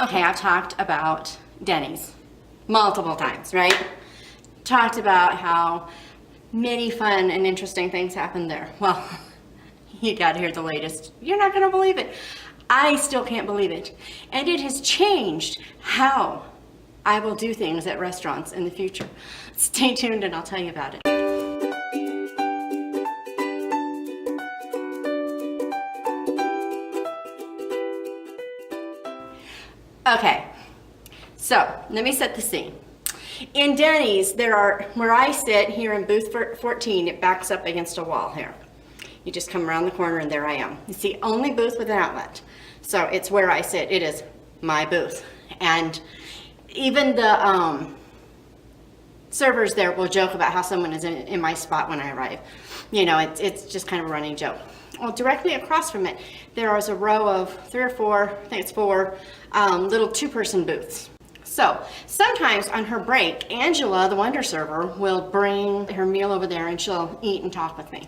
Okay, I've talked about Denny's multiple times, right? Talked about how many fun and interesting things happen there. Well, you gotta hear the latest. You're not gonna believe it. I still can't believe it. And it has changed how I will do things at restaurants in the future. Stay tuned and I'll tell you about it. Okay, so let me set the scene. In Denny's, where I sit here in booth 14, it backs up against a wall here. You just come around the corner and there I am. It's the only booth with an outlet. So it's where I sit. It is my booth. And even the servers there will joke about how someone is in my spot when I arrive. You know, it's just kind of a running joke. Well, directly across from it, there is a row of 3 or 4, I think it's 4, little 2-person booths. So sometimes on her break, Angela, the wonder server, will bring her meal over there and she'll eat and talk with me.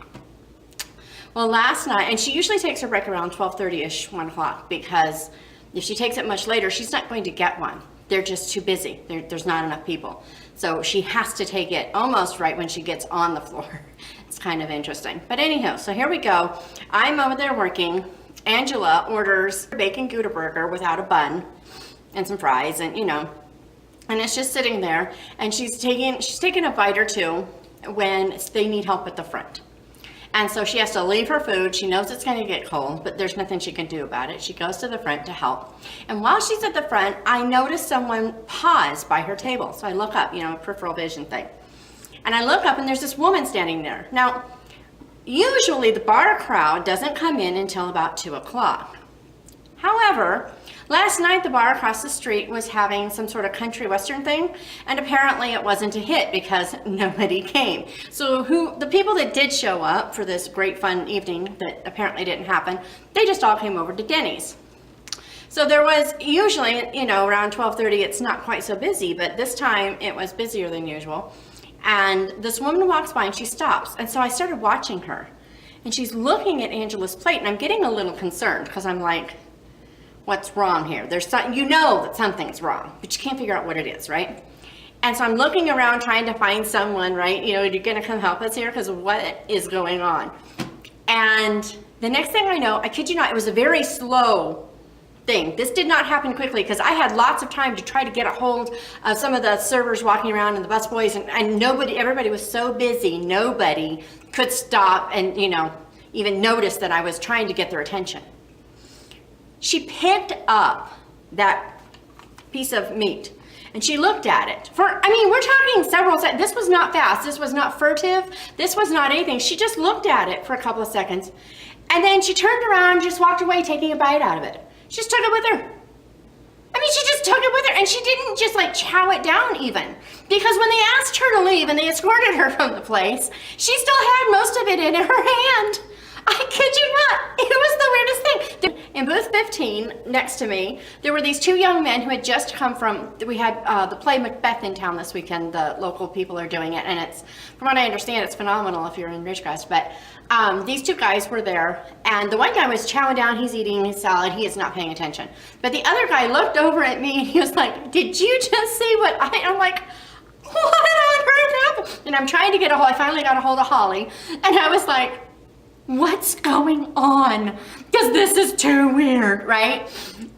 Well, last night, and she usually takes her break around 12:30ish, 1 o'clock, because if she takes it much later, she's not going to get one. They're just too busy. There's not enough people. So she has to take it almost right when she gets on the floor. It's kind of interesting. But anyhow, so here we go. I'm over there working. Angela orders a bacon Gouda burger without a bun and some fries, and and it's just sitting there, and she's taking a bite or two when they need help at the front. And so she has to leave her food. She knows it's going to get cold, but there's nothing she can do about it. She goes to the front to help. And while she's at the front, I notice someone pause by her table. So I look up, peripheral vision thing. And I look up and there's this woman standing there. Now, usually the bar crowd doesn't come in until about 2 o'clock. However, last night the bar across the street was having some sort of country western thing, and apparently it wasn't a hit because nobody came. So the people that did show up for this great fun evening that apparently didn't happen, they just all came over to Denny's. So there was usually, around 12:30, it's not quite so busy, but this time it was busier than usual. And this woman walks by and she stops. And so I started watching her, and she's looking at Angela's plate, and I'm getting a little concerned because I'm like, what's wrong here? There's that something's wrong, but you can't figure out what it is, right? And so I'm looking around trying to find someone, right? You're gonna come help us here because what is going on? And the next thing I know, I kid you not, it was a very slow thing. This did not happen quickly because I had lots of time to try to get a hold of some of the servers walking around and the busboys, and everybody was so busy, nobody could stop and, even notice that I was trying to get their attention. She picked up that piece of meat and she looked at it we're talking several seconds. This was not fast. This was not furtive. This was not anything. She just looked at it for a couple of seconds and then she turned around and just walked away taking a bite out of it. She just took it with her. She just took it with her, and she didn't just chow it down even. Because when they asked her to leave and they escorted her from the place, she still had most of it in her hand. I kid you not, it was the weirdest thing. In booth 15, next to me, there were these 2 young men who had just come we had the play Macbeth in town this weekend. The local people are doing it, and it's, from what I understand, it's phenomenal if you're in Ridgecrest. But these 2 guys were there, and the one guy was chowing down, he's eating his salad, he is not paying attention. But the other guy looked over at me and he was like, did you just see what I'm like, what on earth happened? And I'm trying to get I finally got a hold of Holly, and I was like, what's going on? Because this is too weird, right?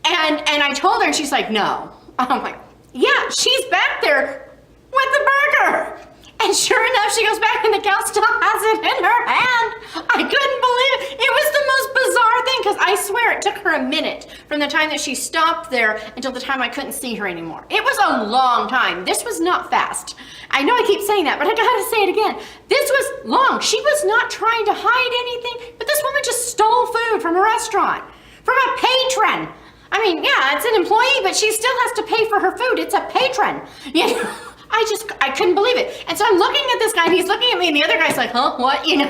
And I told her, and she's like, no. I'm like, yeah, she's back there with the burger. And sure enough, she goes back and the gal still has it in her hand. I couldn't believe it. It was the most bizarre thing because I swear it took her a minute from the time that she stopped there until the time I couldn't see her anymore. It was a long time. This was not fast. I know I keep saying that, but I gotta say it again. This was long. She was not trying to hide anything, but this woman just stole food from a restaurant, from a patron. Yeah, it's an employee, but she still has to pay for her food. It's a patron, I couldn't believe it. And so I'm looking at this guy, and he's looking at me, and the other guy's like, huh, what, And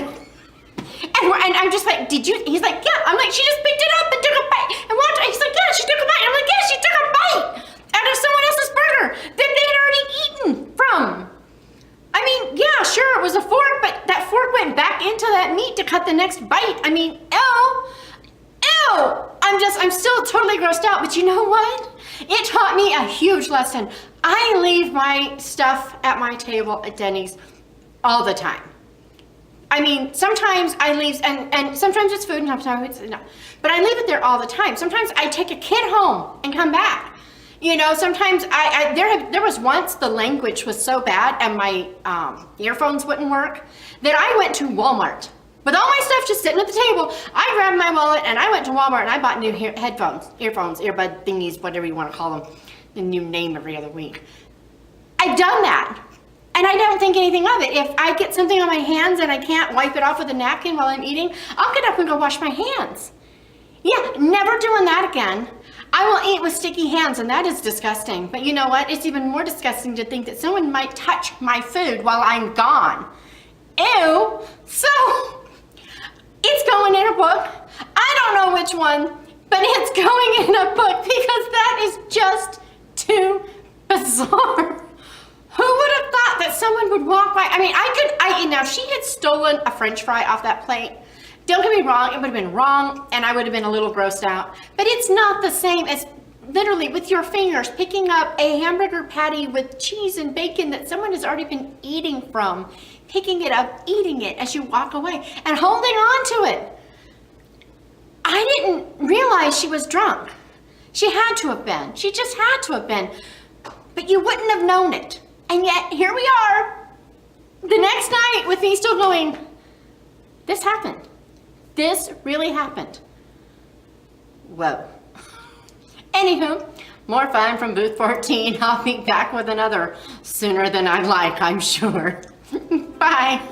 I'm just like, did you? He's like, yeah. I'm like, she just picked it up and took a bite. And watch. He's like, yeah, she took a bite. I'm like, yeah, she took a bite out of someone else's burger that they had already eaten from. Yeah, sure, it was a fork, but that fork went back into that meat to cut the next bite. Ew. I'm still totally grossed out, but you know what? It taught me a huge lesson. I leave my stuff at my table at Denny's all the time. I mean, sometimes I leave, and sometimes it's food and sometimes it's, no. But I leave it there all the time. Sometimes I take a kid home and come back. You know, sometimes there was once the language was so bad and my earphones wouldn't work that I went to Walmart. With all my stuff just sitting at the table, I grabbed my wallet and I went to Walmart and I bought new headphones, earphones, earbud thingies, whatever you want to call them, the new name every other week. I've done that. And I don't think anything of it. If I get something on my hands and I can't wipe it off with a napkin while I'm eating, I'll get up and go wash my hands. Yeah, never doing that again. I will eat with sticky hands, and that is disgusting. But you know what? It's even more disgusting to think that someone might touch my food while I'm gone. Ew. So, it's going in a book. I don't know which one, but it's going in a book because that is just too bizarre. Who would have thought that someone would walk by? I mean, now if she had stolen a French fry off that plate, don't get me wrong, it would have been wrong and I would have been a little grossed out. But it's not the same as literally with your fingers picking up a hamburger patty with cheese and bacon that someone has already been eating from, picking it up, eating it as you walk away and holding on to it. I didn't realize she was drunk. She had to have been. She just had to have been. But you wouldn't have known it. And yet, here we are, the next night with me still going, this happened. This really happened. Whoa. Anywho, more fun from booth 14. I'll be back with another sooner than I'd like, I'm sure. Bye.